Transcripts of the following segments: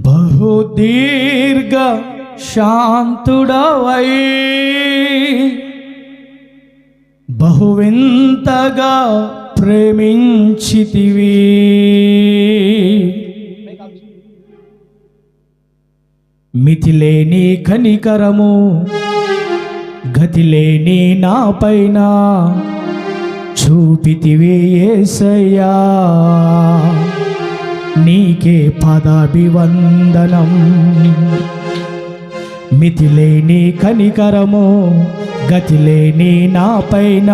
బహుదీర్ఘ శాంతుడవై బహువింతగా ప్రేమించితివి. మితిలేని కనికరము గతిలేని నా పైన చూపితివి యేసయ్యా, నీకే పదాభివందనం. మితిలేని కనికరము గతిలేని నా పైన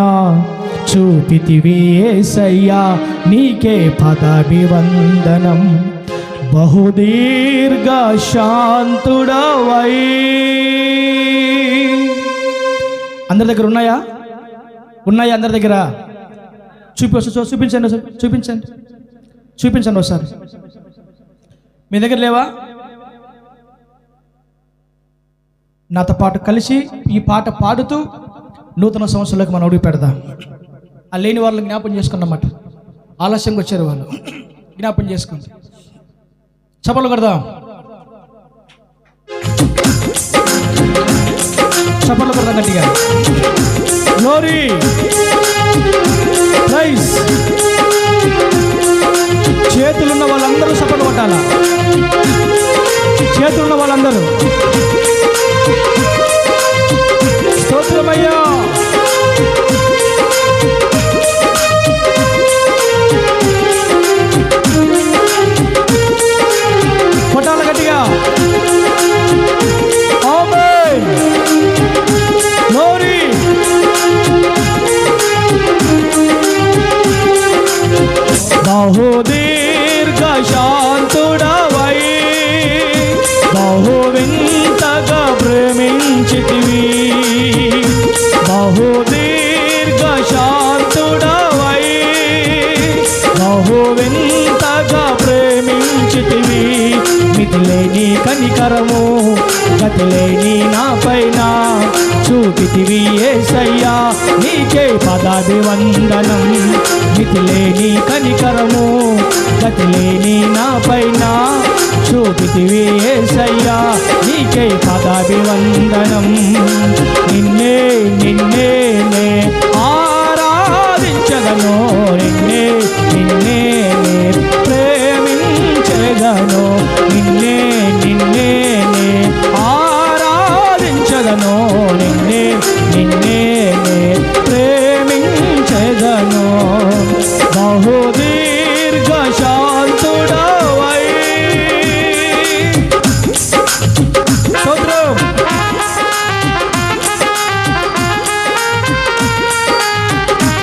చూపితివి యేసయ్యా, నీకే పదాభివందనం. బహుదీర్ఘ శాంతుడవై. అందరి దగ్గర ఉన్నాయా? ఉన్నాయా అందరి దగ్గర? చూపించండి చూపించండి చూపించండి ఒకసారి. మీ దగ్గర లేవా? నాతో పాటు కలిసి ఈ పాట పాడుతూ నూతన సంవత్సరంలోకి మనం అడుగు పెడదాం. ఆ లేని వాళ్ళని జ్ఞాపం చేసుకున్నమాట. ఆలస్యంగా వచ్చారు వాళ్ళు, జ్ఞాపం చేసుకోండి. చప్పట్లు కొడదాం, చప్పట్లు కొడదాం గట్టిగా. Glory, praise. చేతులున్న వాళ్ళందరూ చప్పట్లు కొట్టాలా? చేతులున్న వాళ్ళందరూ స్తోత్రమయ్యా. కొట్టాల గట్టిగా. ఆమేన్. గ్లోరీ. బహుదీర్ఘ శాంతుడవై బహువింతగా ప్రేమించితివి. బహుదీర్ఘ శాంతుడవై బహువింతగా ప్రేమించితివి. మితిలేని కనికరము గతిలేని నా పైన చూపితివి యేసయ్యా, నీకే పదాభివందనం. మితిలేని కనికరము గతిలేని నా పైన చూపితివి యేసయ్యా, నీకే పదాభివందనం. నిన్నే నిన్నే నే ఆరాధించగను, నిన్నే నిన్నే నే ప్రేమించగను, నిన్నే నిన్నే నే ఆరాధించగను, నిన్నే నిన్నే నే ప్రేమించగను. బహుదీర్ఘ శాంతుడవై. స్తోత్రం.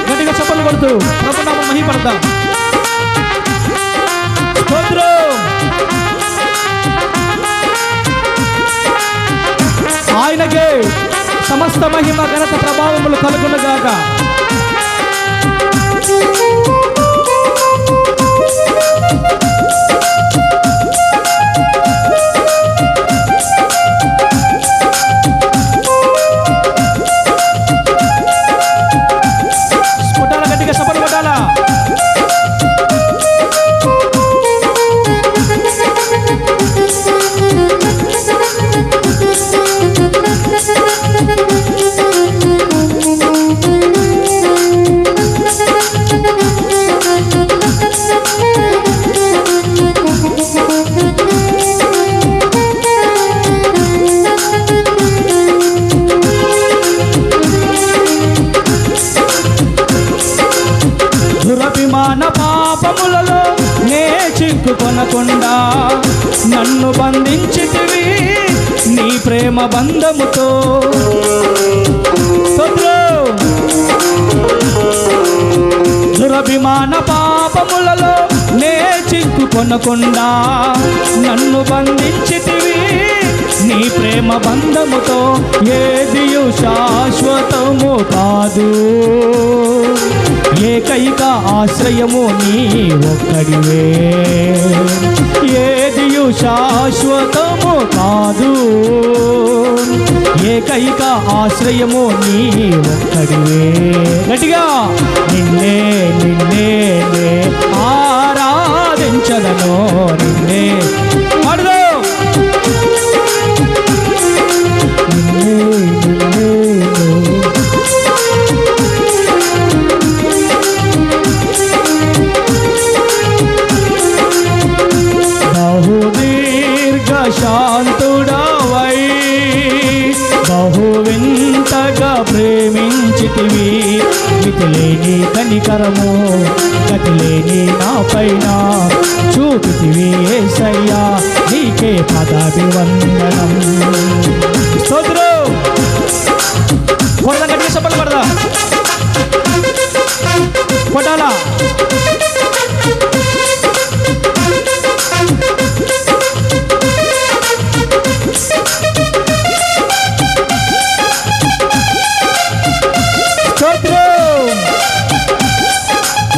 గట్టిగా చప్పట్లు కొడుతూ ప్రభునామం మహిమపడతాం. స్తోత్రం. ఆయనకే సమస్త మహిమ ఘనత ప్రభావములు కలుగునుగాక. కొట్టాల గట్టిగా సపలు కొట్టాలా? దురభిమాన పాపములలో నే చిక్కుకొనకుండా నన్ను బంధించితివి నీ ప్రేమ బంధముతో. దురభిమాన పాపములలో నే చిక్కుకొనకుండా నన్ను బంధించితివి నీ ప్రేమ బంధముతో. ఏదియు శాశ్వతము కాదు, ఏకైక ఆశ్రయము నీ ఒక్కడివే. ఏదియు శాశ్వతము కాదు, ఏకైక ఆశ్రయము నీ ఒక్కడివే. గట్టిగా నిన్నే నిన్నే ఆరాధించదను, నిన్నే పాడుదో. కనికరము గతిలేని నా పైన చూపితివి యేసయ్యా నీకే పదాభివందనం. స్తోత్రం. కొడదాం, గట్టిగా చప్పట్లు కొడదాం. కొట్టాలా?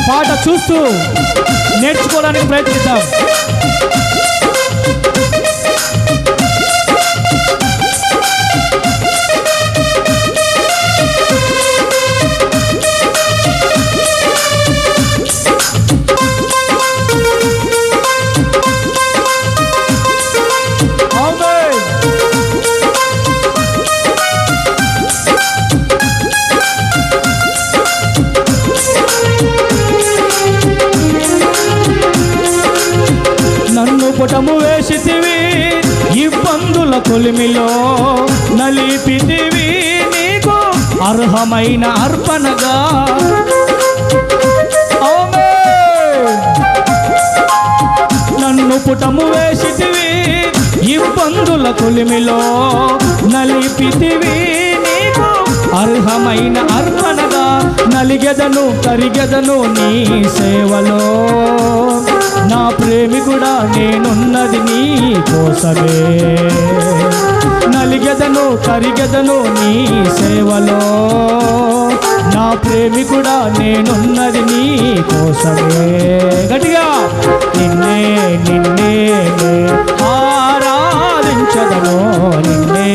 పాట చూస్తూ నేర్చుకోవడానికి ప్రయత్నిద్దాం. పుటము వేసితివి ఇబ్బందుల కొలిమిలో నలిపితివి నీకు అర్హమైన అర్పణగా. నన్ను పుటము వేసితివి ఇబ్బందుల కొలిమిలో నలిపితివి నీకు అర్హమైన అర్పణగా. నలిగెదను కరిగెదను నీ సేవలో నా ప్రేమికుడా నేనున్నది నీ కోసమే. నలిగెదను కరిగెదను నీ సేవలో నా ప్రేమికుడా నేనున్నది నీ కోసమే. గట్టిగా నిన్నే నిన్నే ఆరాధించదను నిన్నే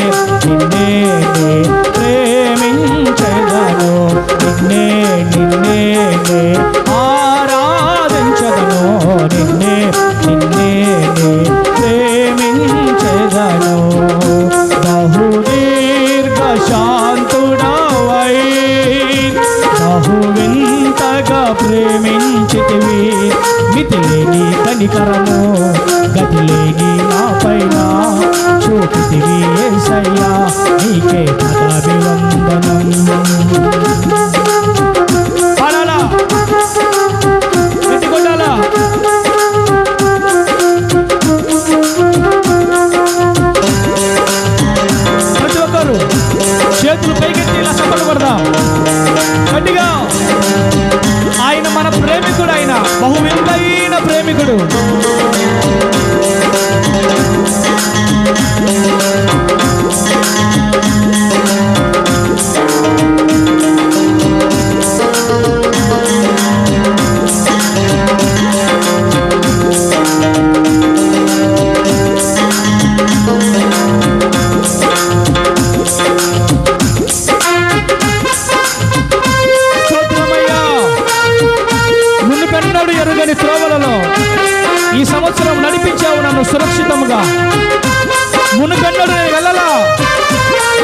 నిన్నే ప్రేమించదను నిన్నే నిన్నే ఆరాధించదను నిన్నే నిన్నే ప్రేమించదను. బహుదీర్ఘ శాంతుడవై బహువింతగా ప్రేమించితివి మితిలేని కనికరము గతిలేని నా పైన చూపితివి యేసయ్యా నీకే పదాభివందనం. పాడాలా? గట్టి కొట్టాలా? ప్రతి ఒక్కరు చేతులు పైకెత్తి ఇలా చప్పట్లు కొడదాం గట్టిగా. ఆయన మన ప్రేమికుడు, ఆయన బహువింతైన ప్రేమికుడు. ఎరుగని త్రోవలలో ఈ సంవత్సరం నడిపించావు నన్ను సురక్షితంగా. మునుపెన్నడు నేను వెళ్ళలా,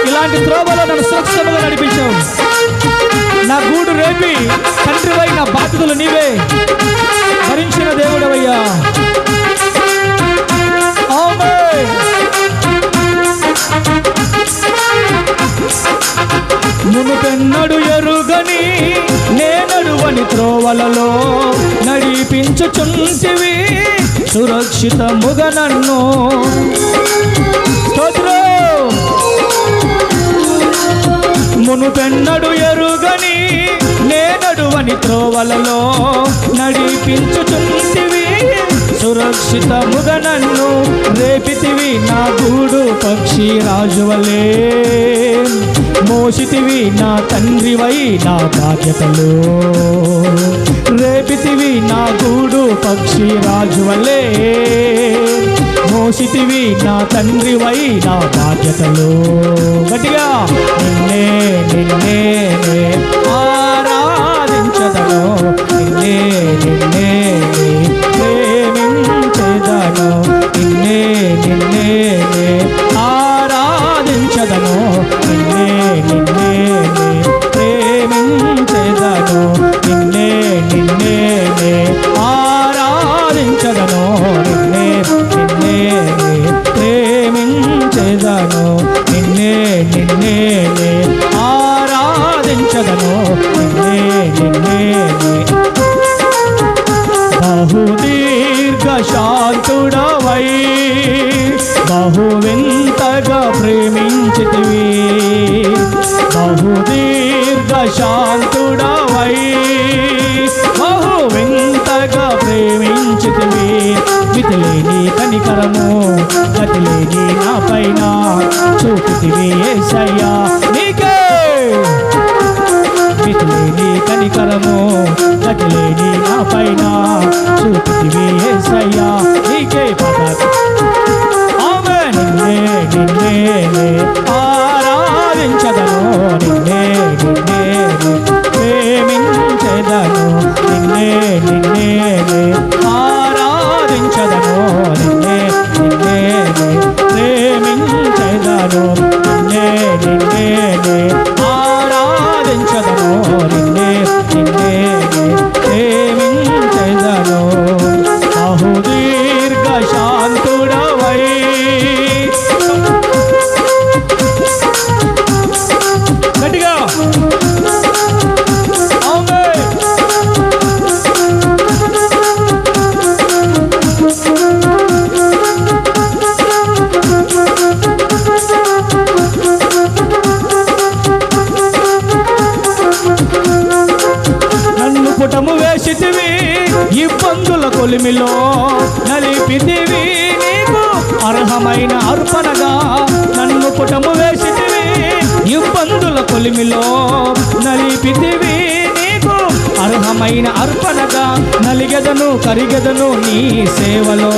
ఇలాంటి త్రోవలో నన్ను సురక్షితంగా నడిపించావు. నా గూడు రేపి తండ్రివై నా బాధ్యతలు నీవే భరించిన దేవుడవయ్యా. మునుపెన్నడు ఎరుగని నేనడువని త్రోవలలో నడిపించుచుంటివి సురక్షితముగా నన్ను. మునుపెన్నడు ఎరుగని నేనడువని త్రోవలలో నడిపించుచుంటివి సురక్షితముగా నన్ను. రేపితివి నా గూడు పక్షి రాజువలే మోసితివి నా తండ్రివై నా బాధ్యతలు. రేపితివి నా గూడు పక్షి రాజువలే మోసితివి నా తండ్రివై నా బాధ్యతలు. గట్టిగా నిన్నే నిన్నే ఆరాధించదను నిన్నే నిన్నే ప్రేమించదను నిన్నే నిన్నే ఆరాధించదను నిన్నే నిన్నే ప్రేమించదను నిన్నే నిన్నే ఆరాధించదను నిన్నే నిన్నే ప్రేమించదను నిన్నే నిన్నే ఆరాధించదను నిన్నే నిన్నే పైన చూపితివి యేసయ్యా నీకే పదవి ఆమె నిన్నే నిన్నే ఆరాధించదను నిన్నే నిన్నే ప్రేమించదను నిన్నే నిన్నే ఆరాధించదను నిన్నే నిన్నే ప్రేమించదను నిన్నే నిన్నే ఆరాధించదను నిన్నే నిన్నే ప్రేమించదను బహుదీర్ఘ శాంతుడవై గట్టిగా పుటము వేసితివి ఇబ్బందుల కొలిమిలో నలిపితివి నీకు అర్హమైన అర్పణగా నన్ను పుటము వేసితివి ఇబ్బందుల కొలిమిలో నలిపితివి నీకు అర్హమైన అర్పణగా నలిగెదను కరిగెదను నీ సేవలో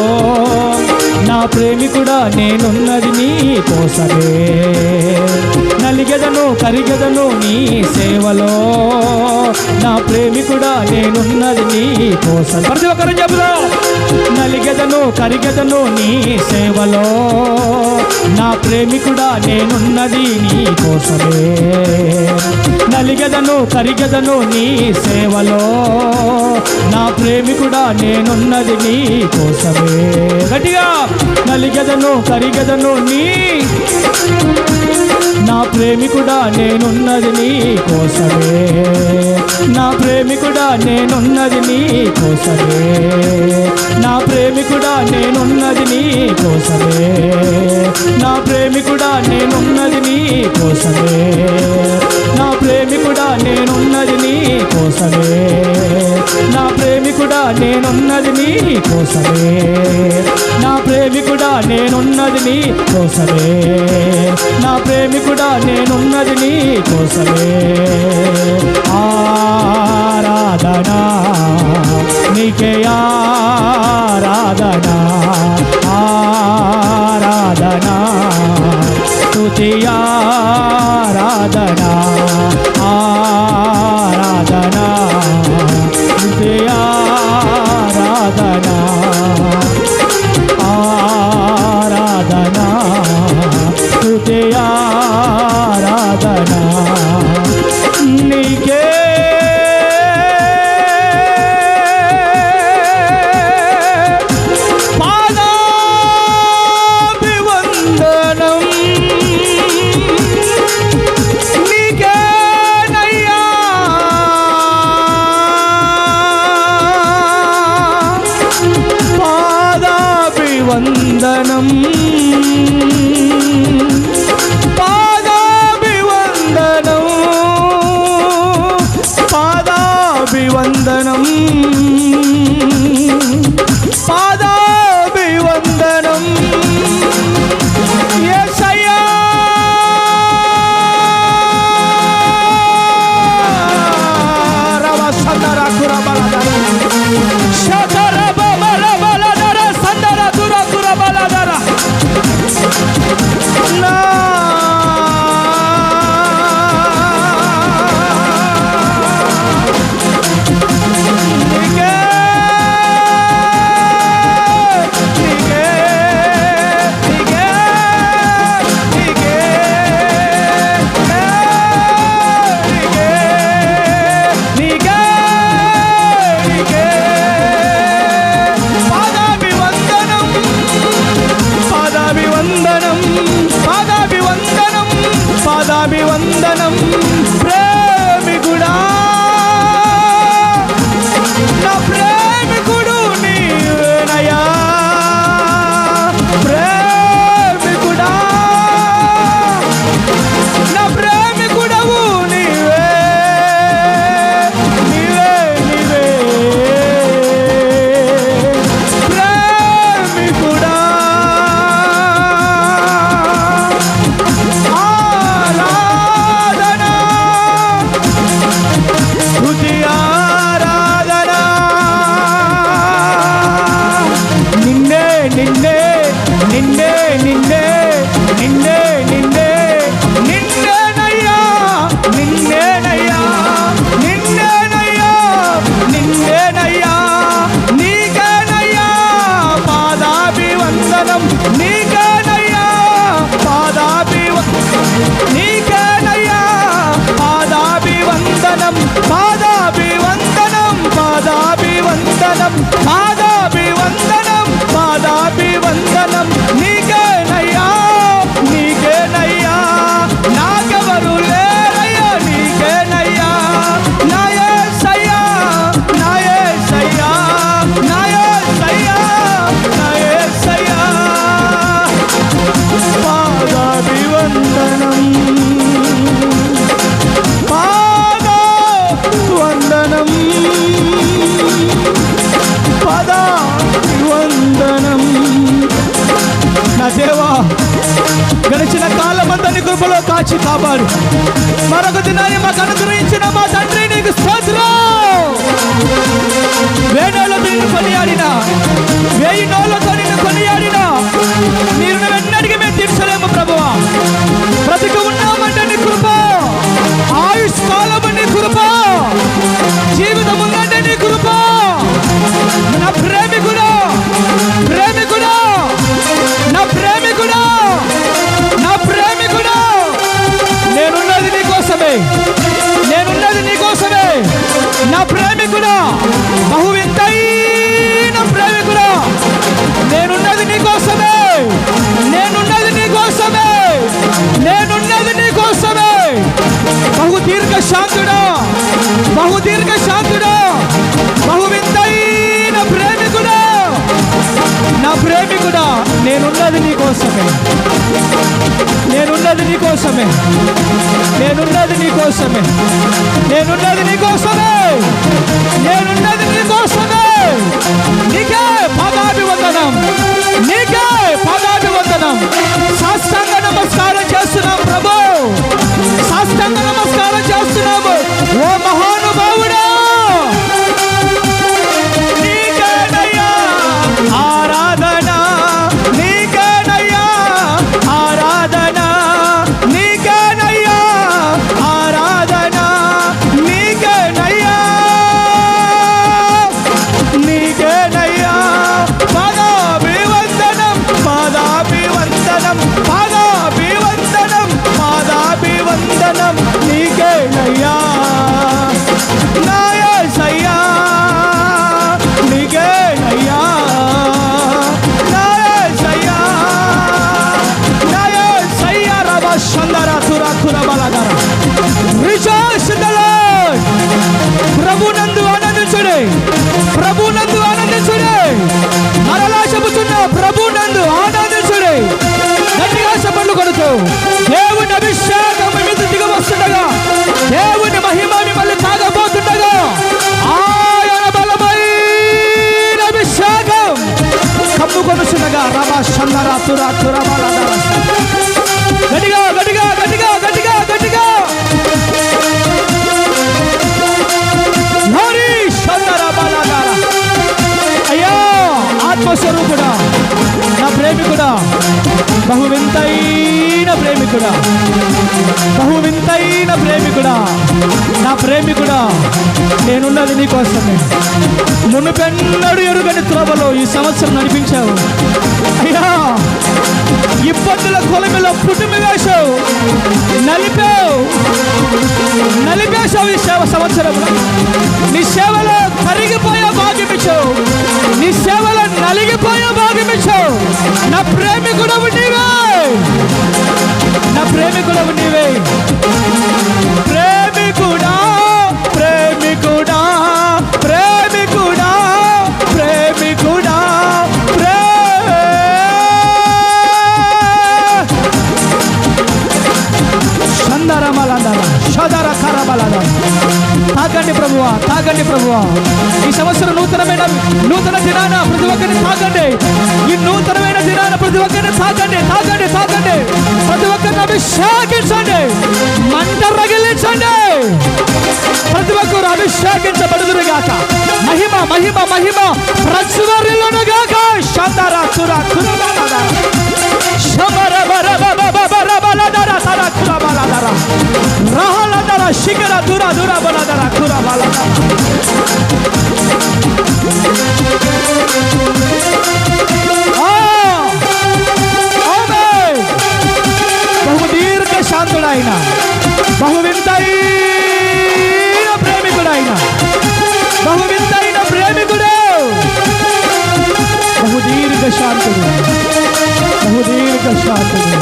నా ప్రేమికుడా నేనున్నది నీ కోసమే నలిగెదను కరిగెదను నీ సేవలో నా ప్రేమికుడా నేనున్నది నీ కోసం ప్రతి ఒక్కరు చెబుదాం నలిగెదను కరిగెదను నీ సేవలో నా ప్రేమికుడా నేనున్నది నీ కోసమే నలిగెదను కరిగెదను నీ సేవలో నా ప్రేమికుడా నేనున్నది నీ కోసమే గట్టిగా నలిగెదను కరిగెదను నీ నా ప్రేమికుడా నేనున్నది నీ కోసమే నా ప్రేమికుడా నేనున్నది నీ కోసమే నా ప్రేమికుడా నేనున్నది నీ కోసమే నా ప్రేమికుడా నేనున్నది నీ కోసమే నా ప్రేమికుడా నేనున్నది నీ కోసమే నా ప్రేమికుడా నేనున్నది నీ కోసమే నా ప్రేమికుడా నేనున్నది నీ కోసమే నా ప్రేమికుడా నేనున్నది నీ కోసమే ఆరాధనా నీకే ఆరాధనా ఆరాధనా స్తుతి ఆరాధనా ఆరాధనా స్తుతి ఆరాధనా ఆరాధనా స్తుతి ఆరాధనా నీకే పాదాభివందనం నీకేనయ్యా పాదాభివందనం పాదాభివందనం పాదాభివందనం యేసయ్యా రవసందర కురబలదర శతర బలబలదర సందర దుర కురబలదర నా పాదాభివందనం పాదాభివందనం పాదాభివందనం నీకేనయ్యా నీకేనయ్యా నాకెవరు లేరయ్యా నీకేనయ్యా నా యేసయ్యా నా యేసయ్యా నా యేసయ్యా నా యేసయ్యా పాదాభివందనం పాదాభివందనం పాదాభివందనం. నా దేవా, గడిచిన కాలమంతా నీ కృపలో కాచి కాపాడు మరొక దినాన్ని మాకు అనుగ్రహించిన మా తండ్రి నీకు స్తోత్రం. వేణోళ్ళతో నిన్ను కొనియాడినా, 1000 నోళ్ళతో నిన్ను కొనియాడినా మీరు వెన్నడికి మేము తీర్చలేము ప్రభువా. బ్రతికి ఉన్నామంటే నీ కృప, ఆయుష్ కాలము నీ కృప, జీవితం ఉందంటే నీ కృప. నా ప్రేమికుడా ప్రేమికుడా నా ప్రేమికుడా నా ప్రేమికుడా నేనున్నది నీ కోసమే, నేనున్నది నీ కోసమే. నా ప్రేమికుడా బహు వింతైన ప్రేమికుడా నేనున్నది నీ కోసమే, నేనున్నది నీ కోసమే, నేనున్నది నీ కోసమే. బహు దీర్ఘ శాంతుడా బహు దీర్ఘ శాంతుడా బహు వింతైన ప్రేమికుడా నా ప్రేమికుడా నేనున్నది నీ కోసమే, నేనున్నది నీ కోసమే, నేనున్నది నీ కోసమే, నేనున్నది నీ కోసమే, నేనున్నది నీ కోసమే. నీకే పాదాభివందనం, నీకే పాదాభివందనం. సాష్టాంగ నమస్కారం చేస్తున్నాం ప్రభు, సాష్టాంగ నమస్కారం చేస్తున్నాము. ఓ మహానుభావుడా నీకేనయ్యా ఆరాధన, నీకేనయ్యా ఆరాధన, నీకేనయ్యా ఆరాధన, నీకేనయ్యా నీకేనయ్యా పాదాభివందనం పాదాభివందనం పాదాభివందనం పాదాభివందనం నీకేనయ్యా నా యేసయ్యా నీకేనయ్యా నా యేసయ్యా నా యేసయ్యా రబ షందర తుర తుర బలదర. Rejoice in the Lord. ప్రభునందు ఆనందించుడి, ప్రభునందు ఆనందించుడి. మరలా చెబుతున్నా, ప్రభునందు ఆనందించుడి. గట్టిగా చప్పట్లు కొడుతూ దేవుని అభిషేకం మీ మీద దిగి వస్తుండగా, దేవుని మహిమ మిమ్మల్ని తాగబోతుండగా, ఆయన బలమైన అభిషేకం కమ్ముకొనుచుండగా రబ షందర తుర తుర బలదర. గట్టిగా గట్టిగా గట్టిగా గట్టిగా గట్టిగా హరి షందర బలదర. అయ్యా ఆత్మస్వరూపుడా నా ప్రేమికుడా బహు వింతైన ప్రేమికుడా బహు వింతైన ప్రేమికుడా నా ప్రేమికుడా నేనున్నది నీ కోసమే. మునుపెన్నడు ఎరుగని త్రోవలో ఈ సంవత్సరం నడిపించావు అయ్యా. ఇబ్బందుల కొలమిలో పుట్టుమి వేశావు, నలిపేశావు ఈ సేవ సంవత్సరంలో. నీ సేవలో కరిగిపోయే భాగ్యం ఇచ్చావు, నీ సేవలో నలిగిపోయే భాగ్యం ఇచ్చావు. నా ప్రేమికుడవు నీవే, నా ప్రేమికుడవు నీవే. ప్రేమికుడా ప్రేమికుడా ప్రేమికుడా ప్రేమికుడా తాకండి ప్రభువా, తాకండి ప్రభువా. ఈ సంవత్సరం నూతన దినాన ప్రతి ఒక్కరిని తాకండి. ఈ నూతనమైన దినాన ప్రతి ఒక్కరిని తాకండి, తాకండి, తాకండి. ప్రతి ఒక్కరిని అభిషేకించండి, మంట రగిలించండి. ప్రతి ఒక్కరు అభిషేకించబడుదురు గాక. మహిమ మహిమ మహిమ ప్రజ్వరిల్లును గాక. శందర తుర తురబలదర శమర బర బర బర బలదర తర తురబలదర రహలదర శిఖర తుర తుర బలదర తురబలదర. బహు దీర్ఘ శాంతుడైన, బహు వింతైన ప్రేమికుడైన, బహు వింతైన శాంతుడు,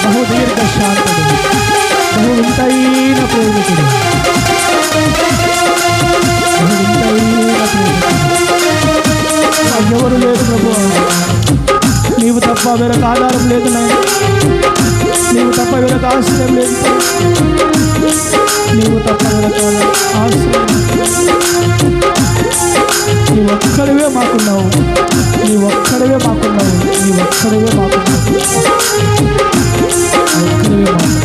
బహుదీర్ఘ శాంతుడు, బహు వింతైన ప్రేమికుడు, బహు వింతైన ప్రేమికుడు. ఎవరు లేదు ప్రభు, నీవు తప్ప వేరొక ఆధారం లేదు నాయన, నీవు తప్ప వేరొక ఆశ్రయం లేదు, నీవు తప్ప వేరొక ఆశ్రయం. నీ ఒక్కడివే మాకున్నావు, నీ ఒక్కడివే మాకున్నావు, నీ ఒక్కడివే మాకున్నావు, ఒక్కడివే మాకు.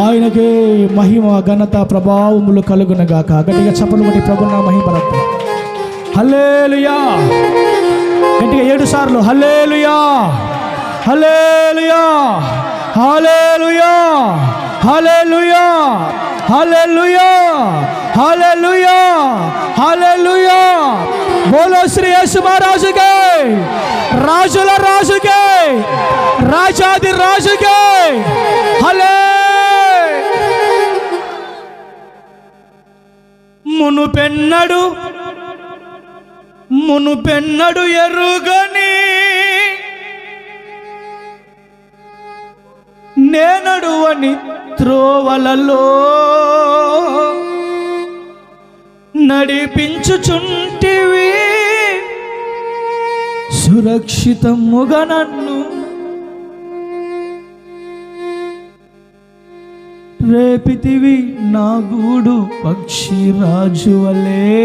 ఆయనకే మహిమ ఘనత ప్రభావములు కలుగునగాక. గట్టిగా చప్పలు కొట్టి ప్రభువున మహిమపరచు. హల్లెలూయా. గట్టిగా 7 సార్లు హల్లెలూయా, హల్లెలూయా, హల్లెలూయా, హల్లెలూయా, హల్లెలూయా, హల్లెలూయా, హల్లెలూయా. బోలో శ్రీ యేసు మహారాజుకే, రాజుల రాజుకే, రాజాది రాజుకే హల్లెలూయా. మునుపెన్నడు ఎరుగని నేనడువని త్రోవలలో నడిపించుచుంటివి, సురక్షితముగా నన్ను రేపితివి నా గూడు పక్షి రాజు వలే,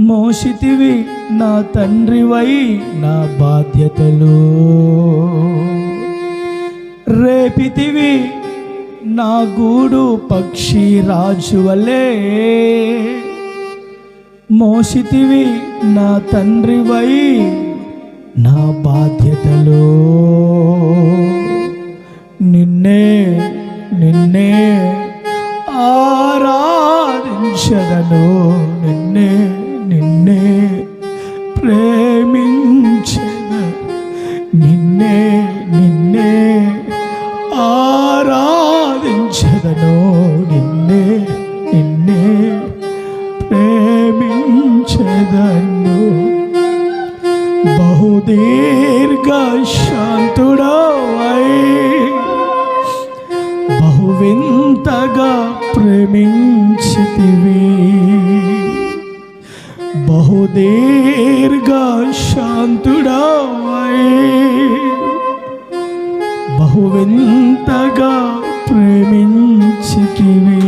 మోసితివి నా తండ్రివై నా బాధ్యతలు, రేపితివి నా గూడు పక్షి రాజు వలే, మోసితివి నా తండ్రివై నా బాధ్యతలు. నిన్నే నిన్నే ఆరాధించదను, నిన్నే నిన్నే ప్రేమించదను, నిన్నే నిన్నే ఆరాధించదను, నిన్నే నిన్నే ప్రేమించదను. బహుదీర్ఘ శాంతుడవై బహువింతగా ప్రేమించితివి, బహుదీర్ఘ శాంతుడవై బహువింతగా ప్రేమించితివి.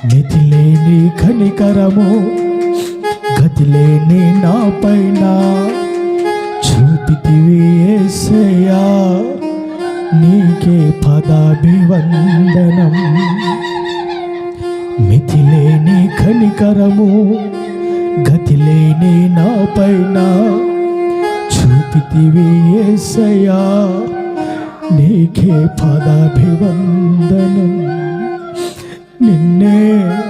మితిలేని కనికరము గతిలేని నా పైన చూపితివి యేసయ్యా, నీకే పదాభివందనం. మితిలేని కనికరము గతిలేని నా పైన చూపితివి యేసయ్యా, నీకే పదాభివందనం. నిన్నే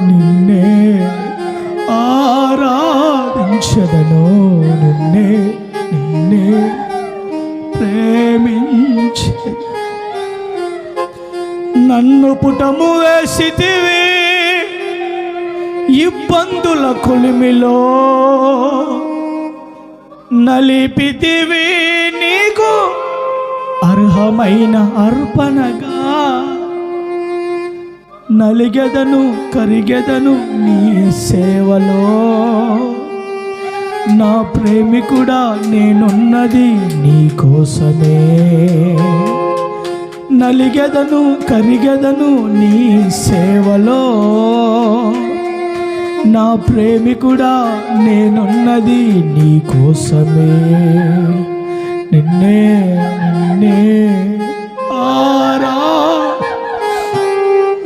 నిన్నే ఆరాధించదను, నిన్నే నిన్నే ప్రేమించే. నన్ను పుటము వేసితివి ఇబ్బందుల కొలిమిలో, నలిపితివి నీకు అర్హమైన అర్పణగా, నలిగెదను కరిగెదను నీ సేవలో, నా ప్రేమికుడా నేనున్నది నీ కోసమే, నలిగెదను కరిగెదను నీ సేవలో, నా ప్రేమికుడా నేనున్నది నీ కోసమే. నిన్నే నిన్నే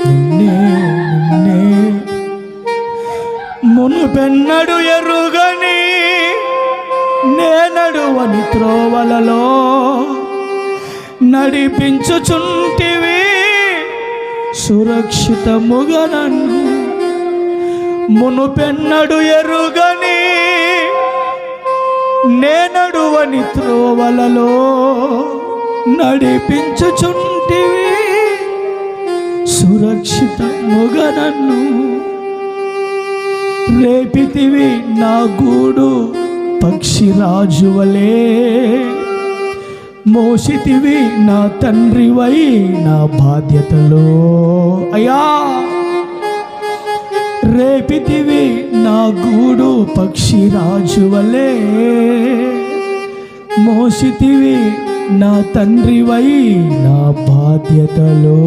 నిన్నే నిన్నే మునుపెన్నడు ఎరుగని నేనడువని త్రోవలలో నడిపించుచుంటివి, సురక్షితముగా నన్ను. మునుపెన్నడు ఎరుగని నేనడువని త్రోవలలో నడిపించుచుంటివి సురక్షితముగా నన్ను, రేపితివి నా గూడు పక్షిరాజువలే, మోసితివి నా తండ్రివై నా బాధ్యతలో. అయ్యా రేపితివి నా గూడు పక్షిరాజువలే, మోసితివి నా తండ్రివై నా బాధ్యతలో.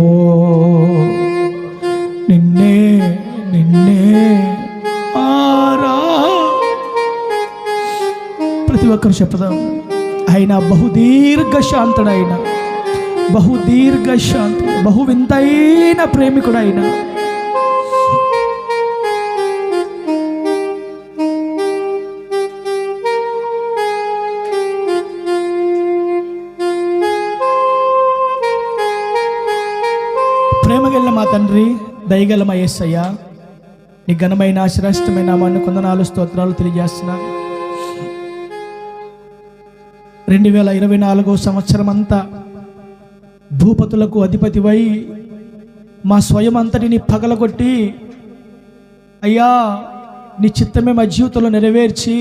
నిన్నే నిన్నే ప్రతి ఒక్కరు చెప్పుదాం. ఆయన బహుదీర్ఘశాంతుడు, ఆయన బహుదీర్ఘశాంతుడు, బహు వింతైన ప్రేమికుడు. ఆయన ప్రేమగల మా తండ్రి, దయగల మా యేసయ్య, నీ ఘనమైన శ్రేష్టమైన నామాన్ని కొందనాలు స్తోత్రాలు తెలియజేస్తున్నాను. 2024 సంవత్సరం అంతా భూపతులకు అధిపతివై మా స్వయం అంతటిని పగలగొట్టి అయ్యా నీ చిత్తమే మా జీవితంలో నెరవేర్చి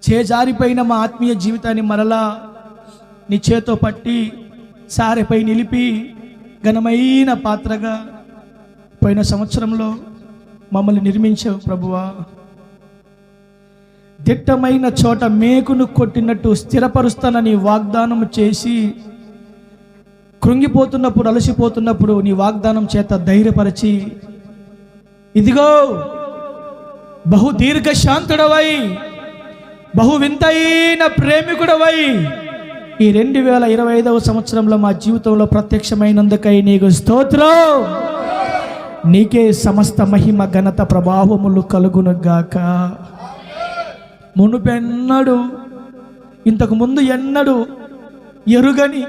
చేజారిపోయిన మా ఆత్మీయ జీవితాన్ని మరలా నీ చేతో పట్టి సారెపై నిలిపి ఘనమైన పాత్రగా పోయిన సంవత్సరంలో మమ్మల్ని నిర్మించావు ప్రభువా. దిట్టమైన చోట మేకును కొట్టినట్టు స్థిరపరుస్తానని వాగ్దానం చేసి కృంగిపోతున్నప్పుడు, అలసిపోతున్నప్పుడు నీ వాగ్దానం చేత ధైర్యపరిచి, ఇదిగో బహు దీర్ఘశాంతుడవై బహు వింతైన ప్రేమికుడవై ఈ 2025వ సంవత్సరంలో మా జీవితంలో ప్రత్యక్షమైనందుకై నీకు స్తోత్రం. నీకే సమస్త మహిమ ఘనత ప్రభావములు కలుగునుగాక. మునుపెన్నడు, ఇంతకు ముందు ఎన్నడు ఎరుగని,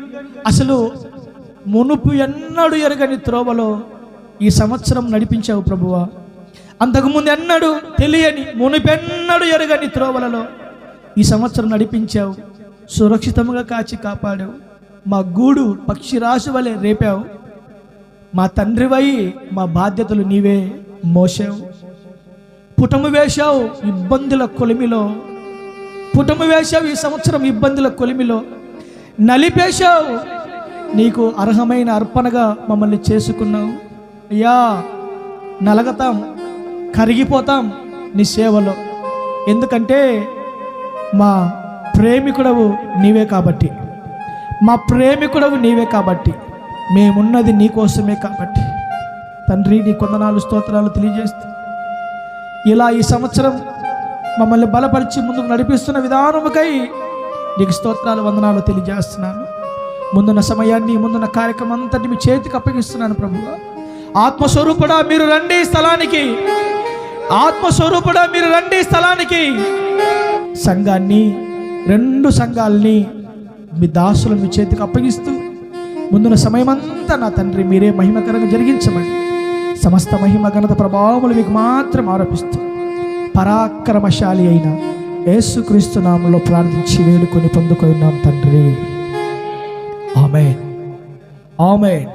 అసలు మునుపు ఎన్నడు ఎరుగని త్రోవలో ఈ సంవత్సరం నడిపించావు ప్రభువా. అంతకుముందు ఎన్నడు తెలియని, మునుపెన్నడు ఎరుగని త్రోవలలో ఈ సంవత్సరం నడిపించావు. సురక్షితంగా కాచి కాపాడావు. మా గూడు పక్షిరాశి వలె రేపావు. మా తండ్రివై మా బాధ్యతలు నీవే మోసావు. పుటము వేశావు ఇబ్బందుల కొలిమిలో, పుటము వేశావు ఈ సంవత్సరం ఇబ్బందుల కొలిమిలో, నలిపేశావు. నీకు అర్హమైన అర్పణగా మమ్మల్ని చేసుకున్నావు. అయ్యా నలగతాం, కరిగిపోతాం నీ సేవలో. ఎందుకంటే మా ప్రేమికుడవు నీవే కాబట్టి, మా ప్రేమికుడవు నీవే కాబట్టి, మేమున్నది నీ కోసమే కాబట్టి తండ్రి నీ కొందనాలు స్తోత్రాలు తెలియజేస్తూ ఇలా ఈ సంవత్సరం మమ్మల్ని బలపరిచి ముందుకు నడిపిస్తున్న విధానముకై నీకు స్తోత్రాలు వందనాలు తెలియజేస్తున్నాను. ముందున్న సమయాన్ని, ముందున్న కార్యక్రమం అంతటి మీ చేతికి అప్పగిస్తున్నాను ప్రభువా. ఆత్మస్వరూపుడా మీరు రండి స్థలానికి, ఆత్మస్వరూపుడా మీరు రండి స్థలానికి. సంఘాన్ని, 2 సంఘాలని మీ దాసులు మీ చేతికి అప్పగిస్తూ ముందున్న సమయమంతా నా తండ్రి మీరే మహిమకరంగా జరిగించమని సమస్త మహిమ ఘనత ప్రభావములు మీకు మాత్రం ఆరోపిస్తూ పరాక్రమశాలి అయిన యేసుక్రీస్తు నామములో ప్రార్థించి వేడుకొని పొందుకున్నాం తండ్రి. ఆమేన్, ఆమేన్.